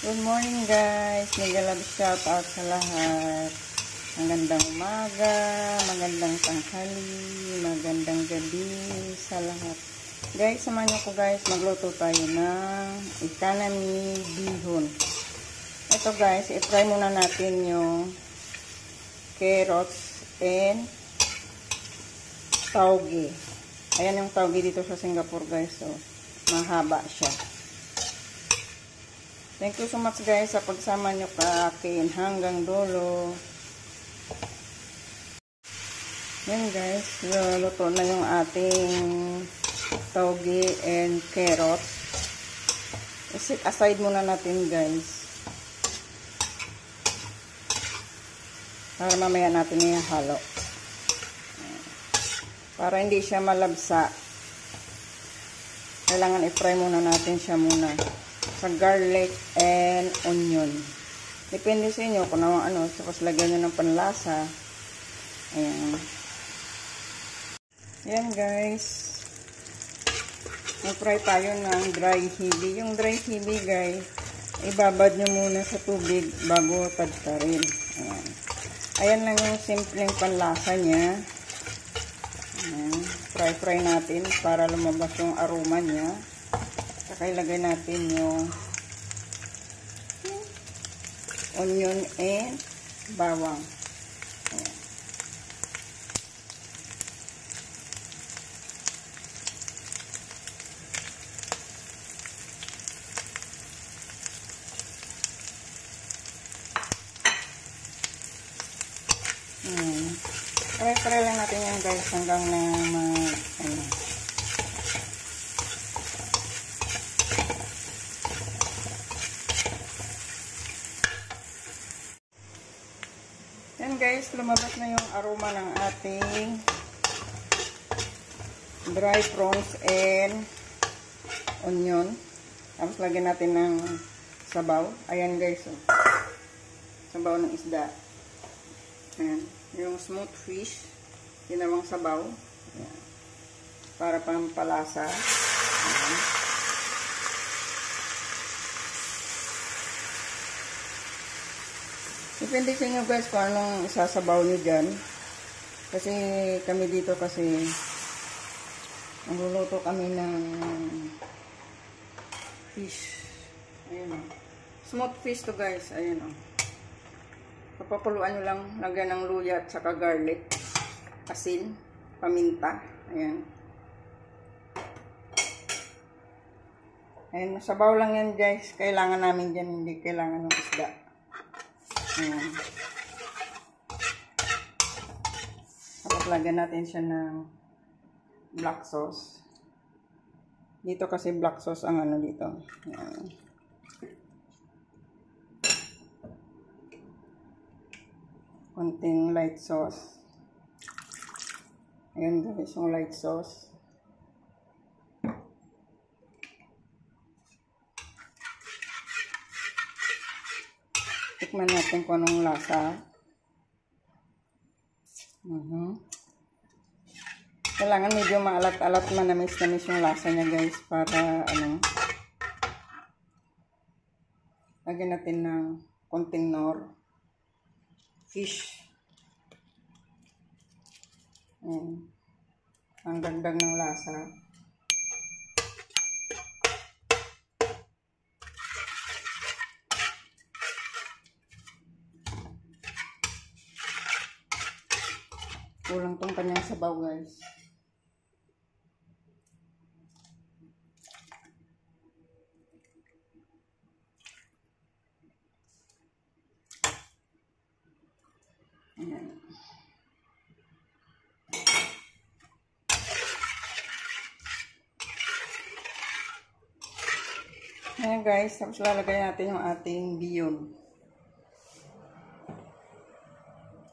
Good morning guys, mega love shout out sa lahat. Magandang umaga, magandang tanghali, magandang gabi sa lahat. Guys, samahan niyo ko guys, magluto tayo ng economy bihon. Ito guys, i-fry muna natin yung carrots and tauge. Ayan yung tauge dito sa Singapore guys, so mahaba siya. Thank you so much guys sa pagsama nyo ka akin hanggang dulo. Yan guys, luto na yung ating tauge and carrots. I-set aside muna natin guys. Para mamaya natin ihalo. Para hindi siya malabsa. Kailangan i-fry muna natin siya muna sa garlic and onion. Depende sa inyo kung ano, tapos lagyan nyo ng panlasa. Ayan. Ayan guys. Mag-fry tayo ng dry hibi. Yung dry hibi guys, ibabad nyo muna sa tubig bago tadtarin. Ayan. Ayan lang yung simpleng panlasa niya. Ayan. Fry natin para lumabas yung aroma niya. Saka ilagay natin yung onion and bawang. Ayan. Fry lang natin yan guys hanggang na ano. Yan guys, lumabas na yung aroma ng ating dry prawns and onion. Tapos lagyan natin ng sabaw. Ayan guys, oh. Sabaw ng isda. Ayan. Yung smoked fish, ginawang sabaw. Ayan. Para pampalasa. Ayan. Depende sa inyo guys kung anong isasabaw nyo dyan. Kasi kami dito kasi nagluluto kami ng fish. Ayan o. Smoked fish to guys. Ayan o. Papakuluan nyo lang. Lagyan ng luya at saka garlic. Asin. Paminta. Ayan. Ayan. Sabaw lang yan guys. Kailangan namin dyan. Hindi kailangan ng isda. Ayan. Tapos lagyan natin siya ng black sauce. Dito kasi black sauce ang ano dito. Ayan. Konting light sauce. Ayan guys, yung light sauce. Tikman natin kung anong lasa. Kailangan medyo maalat-alat, manamis-namis yung lasa niya guys. Para ano, lagyan natin ng konting nor. Fish. Ayan. Ang dagdag ng lasa. Kulang tong kanyang sabaw guys. Ayan. Ayan guys, tapos lalagay natin yung ating bihon.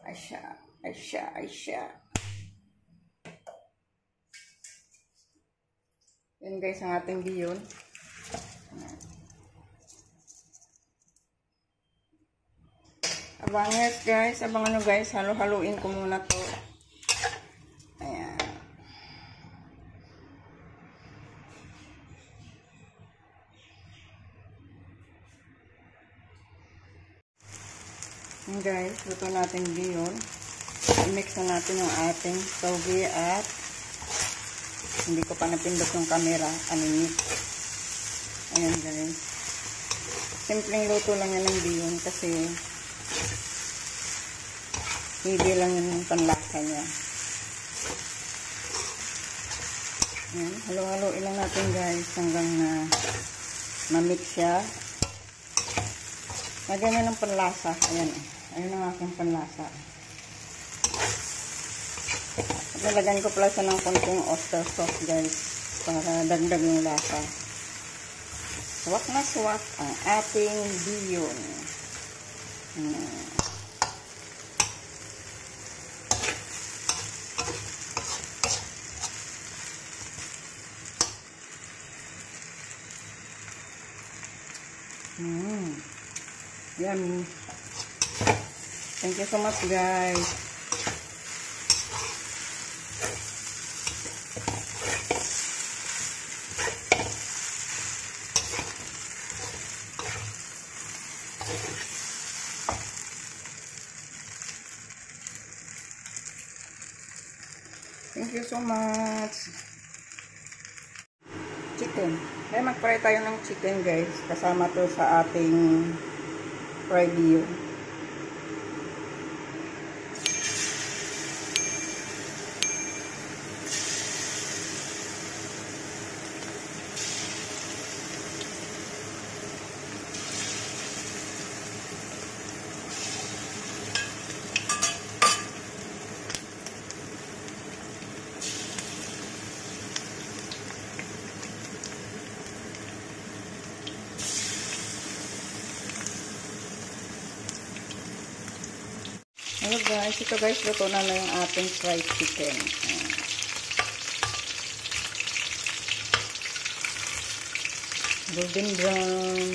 Aisha. Yan guys ang ating bihon. Abangan guys, abangan nyo guys, halo-haluin ko muna to. Ayan. Yan guys, luto natin yun. I-mix na natin yung ating toge at hindi ko pa napindot yung camera. Aninit. Ayan guys. Simpleng luto lang yan ng biyon kasi hindi lang yung panlasa niya. Ayan, halo-haloin lang natin guys hanggang na ma-mix siya. Lagyan niya ng panlasa. Ayan, ayun ang aking panlasa. Nalagyan ko pala siya ng konting oyster sauce guys para dagdag yung lasa. Swak na swak ang ating biyon. Yummy. Thank you so much guys. Thank you so much. Chicken. Kaya mag-fry tayo ng chicken guys. Kasama to sa ating fried biyon. Hello guys, ito guys, luto na yung ating fried chicken. Golden brown.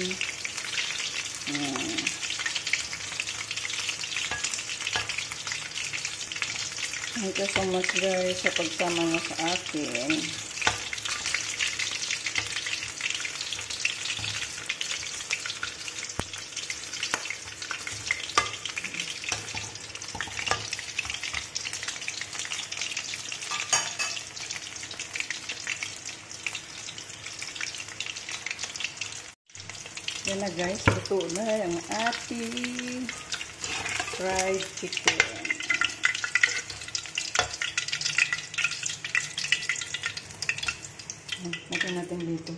Thank you so much guys sa pagsama nyo sa akin. Yan na guys, luto na ang ating fried chicken. Lagyan natin dito.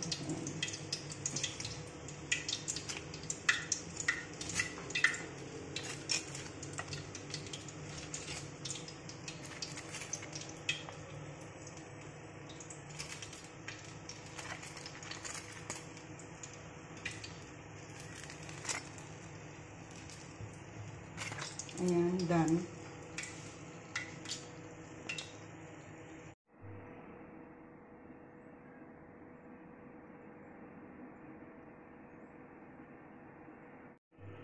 Ayan, done.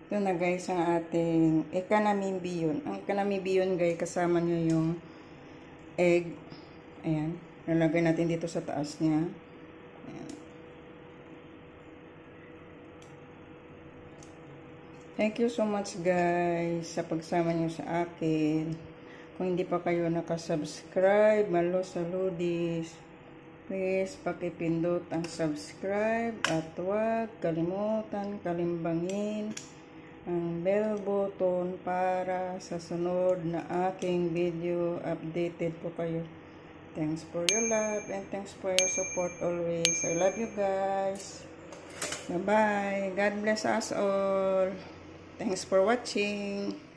Ito na guys ang ating ekanami biyon. Ang ekanami biyon guys, kasama nyo yung egg. Ayan, nalagay natin dito sa taas niya. Ayan. Thank you so much guys sa pagsama nyo sa akin. Kung hindi pa kayo nakasubscribe, malo saludis. Please pakipindot ang subscribe at huwag kalimutan kalimbangin ang bell button para sa sunod na aking video. Updated po kayo. Thanks for your love and thanks for your support always. I love you guys. Bye-bye. God bless us all. Thanks for watching.